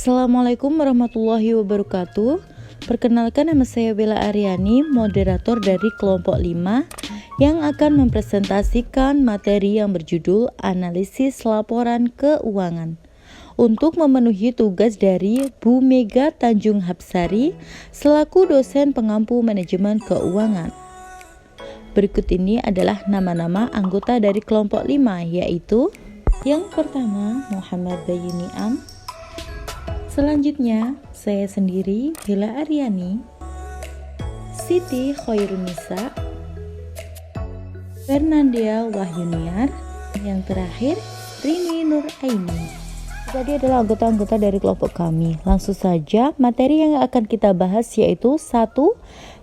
Assalamualaikum warahmatullahi wabarakatuh. Perkenalkan, nama saya Bella Aryani, moderator dari kelompok 5 yang akan mempresentasikan materi yang berjudul Analisis Laporan Keuangan. Untuk memenuhi tugas dari Bu Mega Tanjung Hapsari selaku dosen pengampu manajemen keuangan. Berikut ini adalah nama-nama anggota dari kelompok 5, yaitu yang pertama Muhammad Bayuni Am. Selanjutnya saya sendiri, Bella Aryani, Siti Khairunisa, Fernandia Wahyuniar, yang terakhir Rini Nur Aini. Tadi adalah anggota-anggota dari kelompok kami. Langsung saja, materi yang akan kita bahas yaitu 1.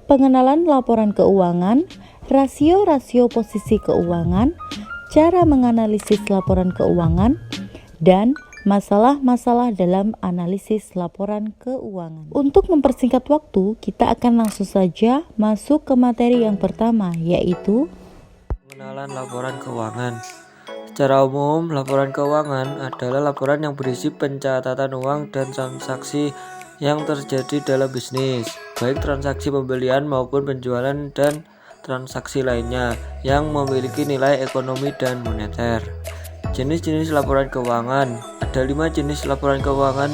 Pengenalan laporan keuangan, rasio-rasio posisi keuangan, cara menganalisis laporan keuangan, dan masalah-masalah dalam analisis laporan keuangan. Untuk mempersingkat waktu, kita akan langsung saja masuk ke materi yang pertama, yaitu pengenalan laporan keuangan. Secara umum, laporan keuangan adalah laporan yang berisi pencatatan uang dan transaksi yang terjadi dalam bisnis, baik transaksi pembelian maupun penjualan dan transaksi lainnya yang memiliki nilai ekonomi dan moneter. Jenis-jenis laporan keuangan. Ada 5 jenis laporan keuangan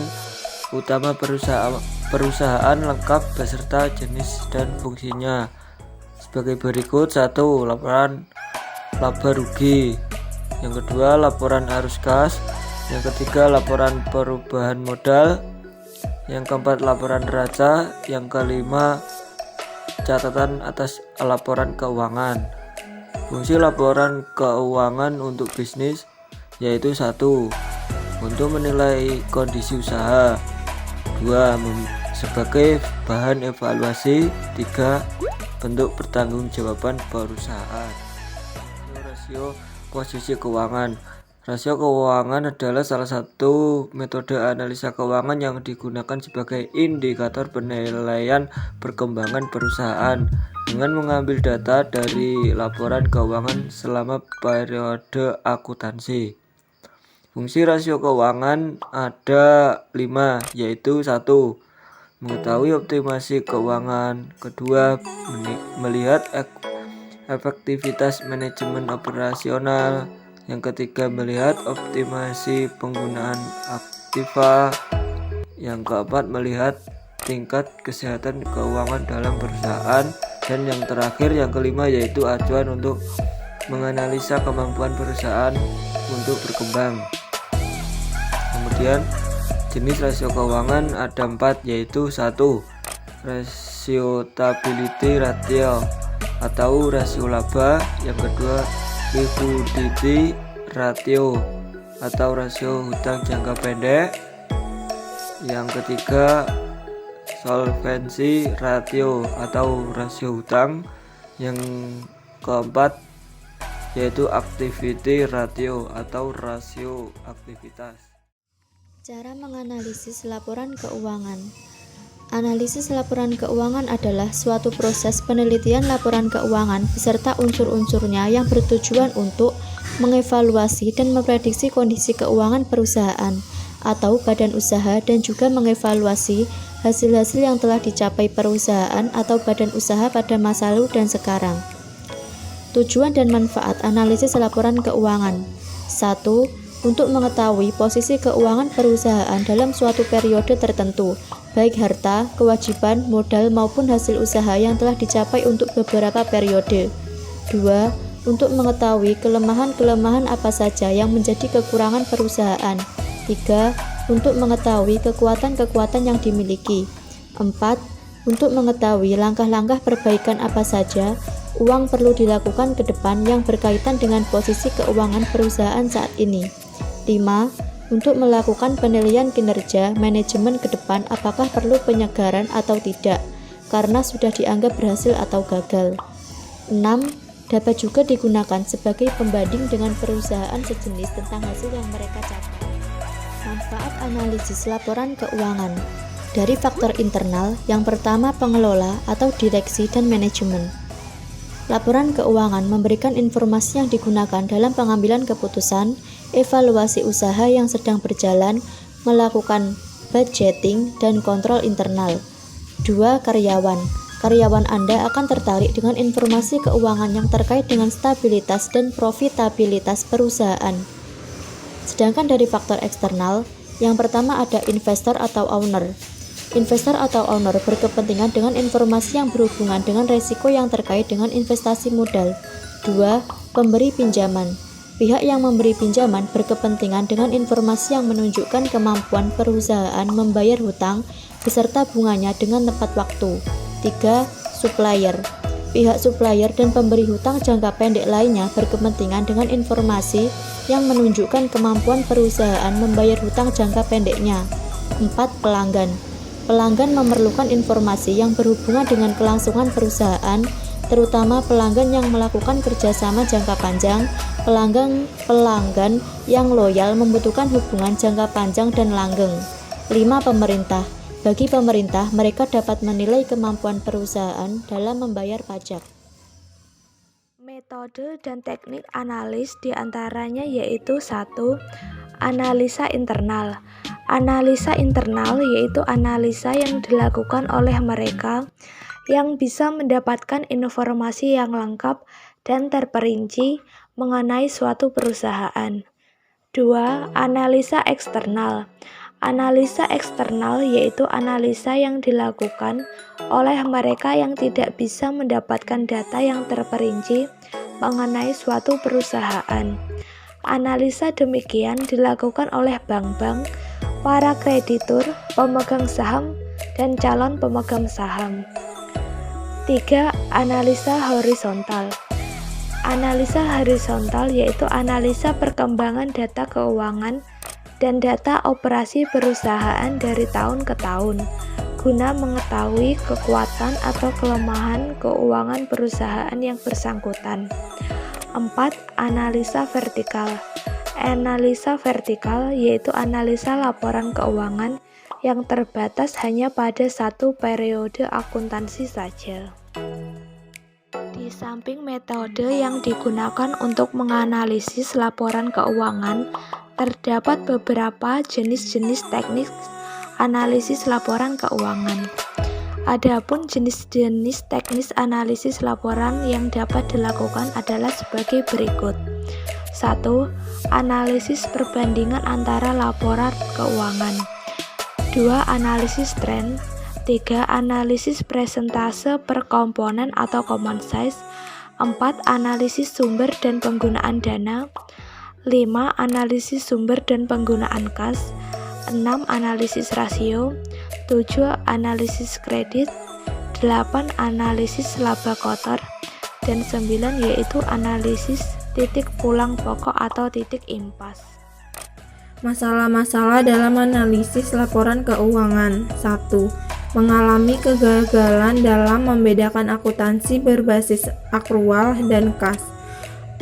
utama perusahaan lengkap beserta jenis dan fungsinya sebagai berikut. 1. Laporan laba rugi. Yang kedua, laporan arus kas. Yang ketiga, laporan perubahan modal. Yang keempat, laporan neraca. Yang kelima, catatan atas laporan keuangan. Fungsi laporan keuangan untuk bisnis yaitu 1. Untuk menilai kondisi usaha. 2. Sebagai bahan evaluasi. 3. Bentuk pertanggungjawaban perusahaan. Rasio posisi keuangan. Rasio keuangan adalah salah satu metode analisa keuangan yang digunakan sebagai indikator penilaian perkembangan perusahaan dengan mengambil data dari laporan keuangan selama periode akuntansi. Fungsi rasio keuangan ada 5, yaitu 1. Mengetahui optimasi keuangan. Kedua, melihat efektivitas manajemen operasional. Yang ketiga, melihat optimasi penggunaan aktiva. Yang keempat, melihat tingkat kesehatan keuangan dalam perusahaan. Dan yang terakhir, yang kelima, yaitu acuan untuk menganalisa kemampuan perusahaan untuk berkembang. Kemudian jenis rasio keuangan ada 4, yaitu 1. Ratiostability ratio atau rasio laba. Yang kedua, liquidity ratio atau rasio hutang jangka pendek. Yang ketiga, solvency ratio atau rasio hutang. Yang keempat, yaitu activity ratio atau rasio aktivitas. Cara menganalisis laporan keuangan. Analisis laporan keuangan adalah suatu proses penelitian laporan keuangan beserta unsur-unsurnya yang bertujuan untuk mengevaluasi dan memprediksi kondisi keuangan perusahaan atau badan usaha dan juga mengevaluasi hasil-hasil yang telah dicapai perusahaan atau badan usaha pada masa lalu dan sekarang. Tujuan dan manfaat analisis laporan keuangan. 1. Untuk mengetahui posisi keuangan perusahaan dalam suatu periode tertentu, baik harta, kewajiban, modal maupun hasil usaha yang telah dicapai untuk beberapa periode. 2. Untuk mengetahui kelemahan-kelemahan apa saja yang menjadi kekurangan perusahaan. 3. Untuk mengetahui kekuatan-kekuatan yang dimiliki. 4. Untuk mengetahui langkah-langkah perbaikan apa saja uang perlu dilakukan ke depan yang berkaitan dengan posisi keuangan perusahaan saat ini. 5. Untuk melakukan penilaian kinerja manajemen ke depan apakah perlu penyegaran atau tidak, karena sudah dianggap berhasil atau gagal. 6. Dapat juga digunakan sebagai pembanding dengan perusahaan sejenis tentang hasil yang mereka capai. Manfaat analisis laporan keuangan. Dari faktor internal, yang pertama pengelola atau direksi dan manajemen. Laporan keuangan memberikan informasi yang digunakan dalam pengambilan keputusan, evaluasi usaha yang sedang berjalan, melakukan budgeting, dan kontrol internal. 2. Karyawan. Karyawan Anda akan tertarik dengan informasi keuangan yang terkait dengan stabilitas dan profitabilitas perusahaan. Sedangkan dari faktor eksternal, yang pertama ada investor atau owner. Investor atau owner berkepentingan dengan informasi yang berhubungan dengan risiko yang terkait dengan investasi modal. 2. Pemberi pinjaman. Pihak yang memberi pinjaman berkepentingan dengan informasi yang menunjukkan kemampuan perusahaan membayar hutang beserta bunganya dengan tepat waktu. 3. Supplier. Pihak supplier dan pemberi hutang jangka pendek lainnya berkepentingan dengan informasi yang menunjukkan kemampuan perusahaan membayar hutang jangka pendeknya. 4. Pelanggan. Pelanggan memerlukan informasi yang berhubungan dengan kelangsungan perusahaan, terutama pelanggan yang melakukan kerjasama jangka panjang. Pelanggan yang loyal membutuhkan hubungan jangka panjang dan langgeng. 5. Pemerintah. Bagi pemerintah, mereka dapat menilai kemampuan perusahaan dalam membayar pajak. Metode dan teknik analis diantaranya yaitu 1. Analisa internal. Analisa internal yaitu analisa yang dilakukan oleh mereka yang bisa mendapatkan informasi yang lengkap dan terperinci mengenai suatu perusahaan. 2. Analisa eksternal. Analisa eksternal yaitu analisa yang dilakukan oleh mereka yang tidak bisa mendapatkan data yang terperinci mengenai suatu perusahaan. Analisa demikian dilakukan oleh bank-bank, para kreditur, pemegang saham, dan calon pemegang saham. 3. Analisa horizontal. Analisa horizontal yaitu analisa perkembangan data keuangan dan data operasi perusahaan dari tahun ke tahun, guna mengetahui kekuatan atau kelemahan keuangan perusahaan yang bersangkutan. 4. Analisa vertikal. Analisa vertikal yaitu analisa laporan keuangan yang terbatas hanya pada satu periode akuntansi saja. Di samping metode yang digunakan untuk menganalisis laporan keuangan, terdapat beberapa jenis-jenis teknik analisis laporan keuangan. Adapun jenis-jenis teknis analisis laporan yang dapat dilakukan adalah sebagai berikut. 1. Analisis perbandingan antara laporan keuangan. 2. Analisis tren. 3. Analisis presentase per komponen atau common size. 4. Analisis sumber dan penggunaan dana. 5. Analisis sumber dan penggunaan kas. 6. Analisis rasio. 7. Analisis kredit. 8. Analisis laba kotor. Dan 9 yaitu analisis titik pulang pokok atau titik impas. Masalah-masalah dalam analisis laporan keuangan. 1. Mengalami kegagalan dalam membedakan akuntansi berbasis akrual dan kas.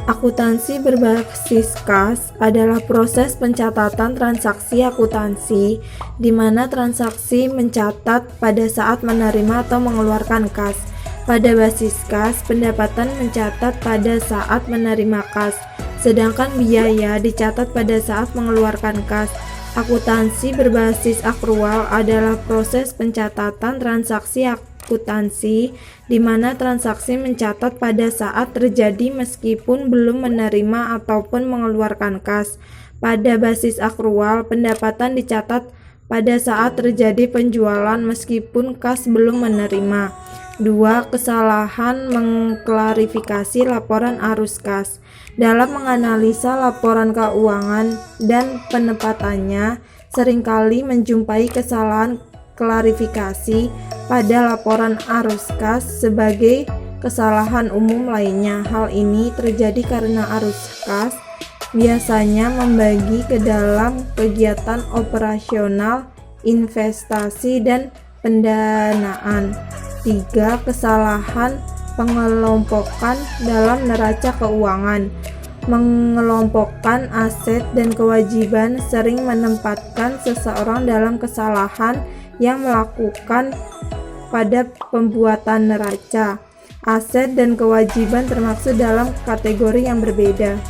Akuntansi berbasis kas adalah proses pencatatan transaksi akuntansi di mana transaksi mencatat pada saat menerima atau mengeluarkan kas. Pada basis kas, pendapatan mencatat pada saat menerima kas, sedangkan biaya dicatat pada saat mengeluarkan kas. Akuntansi berbasis akrual adalah proses pencatatan transaksi akuntansi di mana transaksi mencatat pada saat terjadi meskipun belum menerima ataupun mengeluarkan kas. Pada basis akrual, pendapatan dicatat pada saat terjadi penjualan meskipun kas belum menerima. 2. Kesalahan mengklarifikasi laporan arus kas. Dalam menganalisa laporan keuangan dan penempatannya, seringkali menjumpai kesalahan klarifikasi pada laporan arus kas sebagai kesalahan umum lainnya. Hal ini terjadi karena arus kas biasanya membagi ke dalam kegiatan operasional, investasi, dan pendanaan. 3. Kesalahan pengelompokan dalam neraca keuangan. Mengelompokkan aset dan kewajiban sering menempatkan seseorang dalam kesalahan yang melakukan pada pembuatan neraca. Aset dan kewajiban termasuk dalam kategori yang berbeda.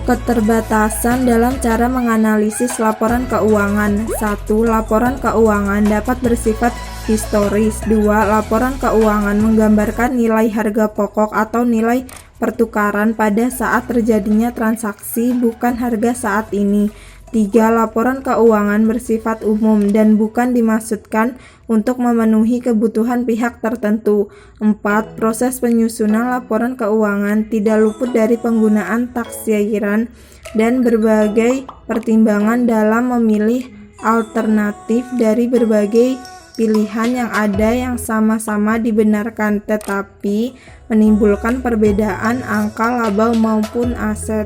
Keterbatasan dalam cara menganalisis laporan keuangan. 1. Laporan keuangan dapat bersifat historis. 2. Laporan keuangan menggambarkan nilai harga pokok atau nilai pertukaran pada saat terjadinya transaksi, bukan harga saat ini. 3. Laporan keuangan bersifat umum dan bukan dimaksudkan untuk memenuhi kebutuhan pihak tertentu. 4. Proses penyusunan laporan keuangan tidak luput dari penggunaan taksiran dan berbagai pertimbangan dalam memilih alternatif dari berbagai pilihan yang ada yang sama-sama dibenarkan tetapi menimbulkan perbedaan angka laba maupun aset.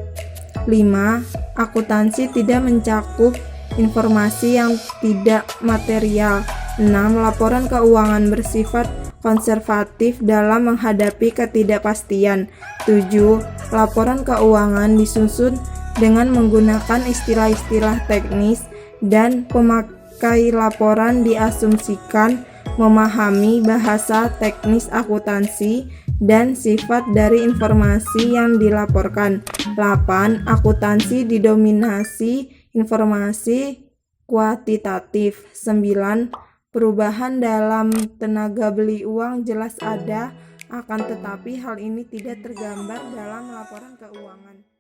5. Akuntansi tidak mencakup informasi yang tidak material. 6. Laporan keuangan bersifat konservatif dalam menghadapi ketidakpastian. 7. Laporan keuangan disusun dengan menggunakan istilah-istilah teknis dan pemakai laporan diasumsikan memahami bahasa teknis akuntansi dan sifat dari informasi yang dilaporkan. 8. Akuntansi didominasi informasi kuantitatif. 9. Perubahan dalam tenaga beli uang jelas ada, akan tetapi hal ini tidak tergambar dalam laporan keuangan.